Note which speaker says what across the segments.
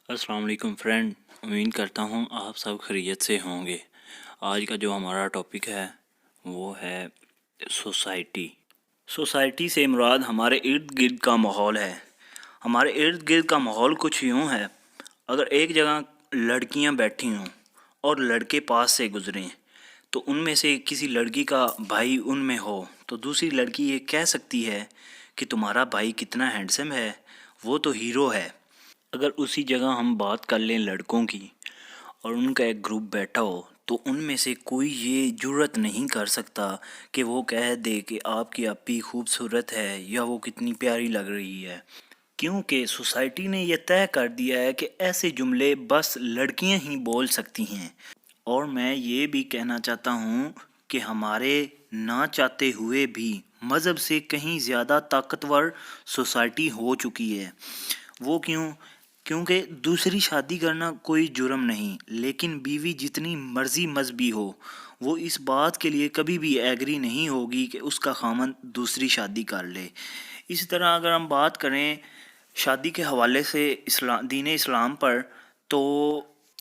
Speaker 1: السلام علیکم فرینڈ، امید کرتا ہوں آپ سب خیریت سے ہوں گے۔ آج کا جو ہمارا ٹاپک ہے وہ ہے سوسائٹی سے مراد ہمارے ارد گرد کا ماحول ہے۔ ہمارے ارد گرد کا ماحول کچھ یوں ہے، اگر ایک جگہ لڑکیاں بیٹھی ہوں اور لڑکے پاس سے گزریں تو ان میں سے کسی لڑکی کا بھائی ان میں ہو تو دوسری لڑکی یہ کہہ سکتی ہے کہ تمہارا بھائی کتنا ہینڈسم ہے، وہ تو ہیرو ہے۔ اگر اسی جگہ ہم بات کر لیں لڑکوں کی اور ان کا ایک گروپ بیٹھا ہو تو ان میں سے کوئی یہ جرت نہیں کر سکتا کہ وہ کہہ دے کہ آپ کی اپی خوبصورت ہے یا وہ کتنی پیاری لگ رہی ہے، کیونکہ سوسائٹی نے یہ طے کر دیا ہے کہ ایسے جملے بس لڑکیاں ہی بول سکتی ہیں۔ اور میں یہ بھی کہنا چاہتا ہوں کہ ہمارے نہ چاہتے ہوئے بھی مذہب سے کہیں زیادہ طاقتور سوسائٹی ہو چکی ہے۔ وہ کیونکہ دوسری شادی کرنا کوئی جرم نہیں، لیکن بیوی جتنی مرضی مذہبی ہو وہ اس بات کے لیے کبھی بھی ایگری نہیں ہوگی کہ اس کا خامند دوسری شادی کر لے۔ اسی طرح اگر ہم بات کریں شادی کے حوالے سے دین اسلام پر، تو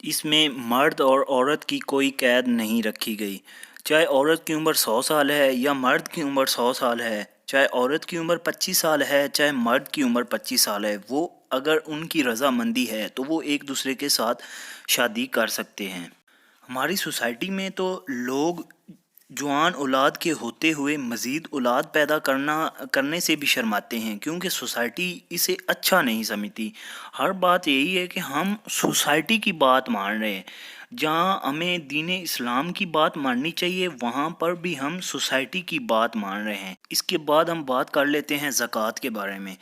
Speaker 1: اس میں مرد اور عورت کی کوئی قید نہیں رکھی گئی، چاہے عورت کی عمر 100 سال ہے یا مرد کی عمر 100 سال ہے، چاہے عورت کی عمر 25 سال ہے چاہے مرد کی عمر 25 سال ہے، وہ اگر ان کی رضامندی ہے تو وہ ایک دوسرے کے ساتھ شادی کر سکتے ہیں۔ ہماری سوسائٹی میں تو لوگ جوان اولاد کے ہوتے ہوئے مزید اولاد پیدا کرنے سے بھی شرماتے ہیں، کیونکہ سوسائٹی اسے اچھا نہیں سمجھتی۔ ہر بات یہی ہے کہ ہم سوسائٹی کی بات مان رہے ہیں، جہاں ہمیں دین اسلام کی بات ماننی چاہیے وہاں پر بھی ہم سوسائٹی کی بات مان رہے ہیں۔ اس کے بعد ہم بات کر لیتے ہیں زکوٰۃ کے بارے میں۔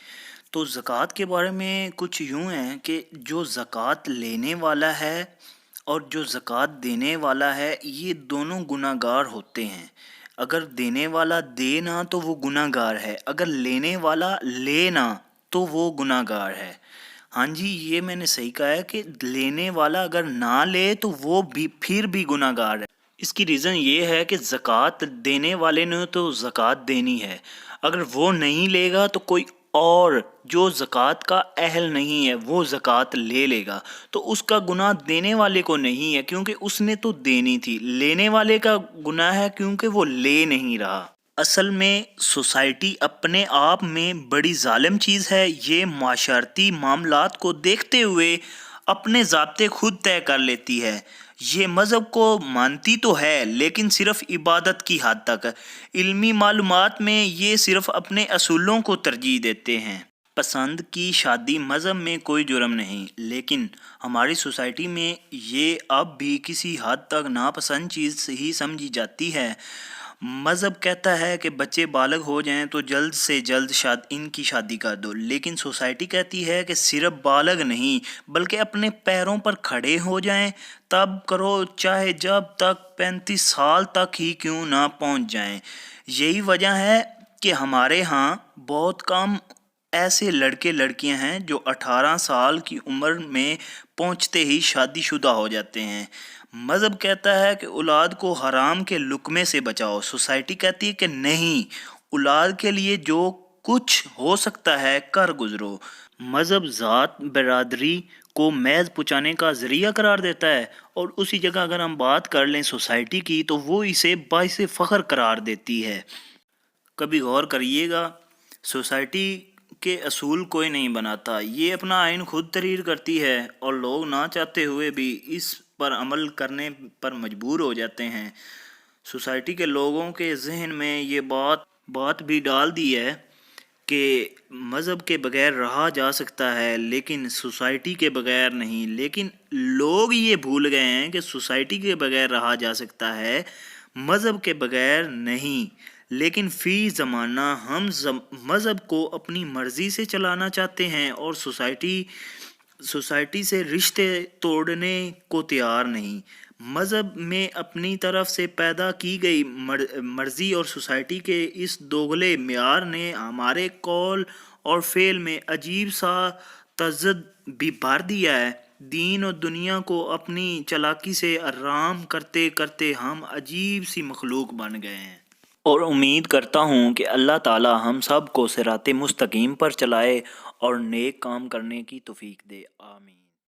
Speaker 1: تو زکوٰۃ کے بارے میں کچھ یوں ہے کہ جو زکوٰۃ لینے والا ہے اور جو زکوٰۃ دینے والا ہے یہ دونوں گناہ گار ہوتے ہیں۔ اگر دینے والا دے نہ تو وہ گناہ گار ہے، اگر لینے والا لے نہ تو وہ گناہ گار ہے۔ ہاں جی، یہ میں نے صحیح کہا ہے کہ لینے والا اگر نہ لے تو وہ بھی پھر بھی گناہ گار ہے۔ اس کی ریزن یہ ہے کہ زکوٰۃ دینے والے نے تو زکوٰۃ دینی ہے، اگر وہ نہیں لے گا تو کوئی اور جو زکوٰۃ کا اہل نہیں ہے وہ زکوٰۃ لے گا، تو اس کا گناہ دینے والے کو نہیں ہے کیونکہ اس نے تو دینی تھی، لینے والے کا گناہ ہے کیونکہ وہ لے نہیں رہا۔ اصل میں سوسائٹی اپنے آپ میں بڑی ظالم چیز ہے، یہ معاشرتی معاملات کو دیکھتے ہوئے اپنے ضابطے خود طے کر لیتی ہے۔ یہ مذہب کو مانتی تو ہے لیکن صرف عبادت کی حد تک، علمی معلومات میں یہ صرف اپنے اصولوں کو ترجیح دیتے ہیں۔ پسند کی شادی مذہب میں کوئی جرم نہیں، لیکن ہماری سوسائٹی میں یہ اب بھی کسی حد تک ناپسند چیز ہی سمجھی جاتی ہے۔ مذہب کہتا ہے کہ بچے بالغ ہو جائیں تو جلد سے جلد ان کی شادی کر دو، لیکن سوسائٹی کہتی ہے کہ صرف بالغ نہیں بلکہ اپنے پیروں پر کھڑے ہو جائیں تب کرو، چاہے جب تک 35 سال تک ہی کیوں نہ پہنچ جائیں۔ یہی وجہ ہے کہ ہمارے ہاں بہت کم ایسے لڑکے لڑکیاں ہیں جو 18 سال کی عمر میں پہنچتے ہی شادی شدہ ہو جاتے ہیں۔ مذہب کہتا ہے کہ اولاد کو حرام کے لقمے سے بچاؤ، سوسائٹی کہتی ہے کہ نہیں، اولاد کے لیے جو کچھ ہو سکتا ہے کر گزرو۔ مذہب ذات برادری کو میل پہنچانے کا ذریعہ قرار دیتا ہے، اور اسی جگہ اگر ہم بات کر لیں سوسائٹی کی تو وہ اسے باعث فخر قرار دیتی ہے۔ کبھی غور کریے گا، سوسائٹی کے اصول کوئی نہیں بناتا، یہ اپنا آئین خود تحریر کرتی ہے اور لوگ نہ چاہتے ہوئے بھی اس پر عمل کرنے پر مجبور ہو جاتے ہیں۔ سوسائٹی کے لوگوں کے ذہن میں یہ بات بھی ڈال دی ہے کہ مذہب کے بغیر رہا جا سکتا ہے لیکن سوسائٹی کے بغیر نہیں، لیکن لوگ یہ بھول گئے ہیں کہ سوسائٹی کے بغیر رہا جا سکتا ہے، مذہب کے بغیر نہیں۔ لیکن فی زمانہ ہم مذہب کو اپنی مرضی سے چلانا چاہتے ہیں اور سوسائٹی سے رشتے توڑنے کو تیار نہیں۔ مذہب میں اپنی طرف سے پیدا کی گئی مرضی اور سوسائٹی کے اس دوگلے معیار نے ہمارے قول اور فعل میں عجیب سا تضاد بھی بھر دیا ہے۔ دین اور دنیا کو اپنی چالاکی سے آرام کرتے کرتے ہم عجیب سی مخلوق بن گئے ہیں۔ اور امید کرتا ہوں کہ اللہ تعالی ہم سب کو صراط مستقیم پر چلائے اور نیک کام کرنے کی توفیق دے، آمین۔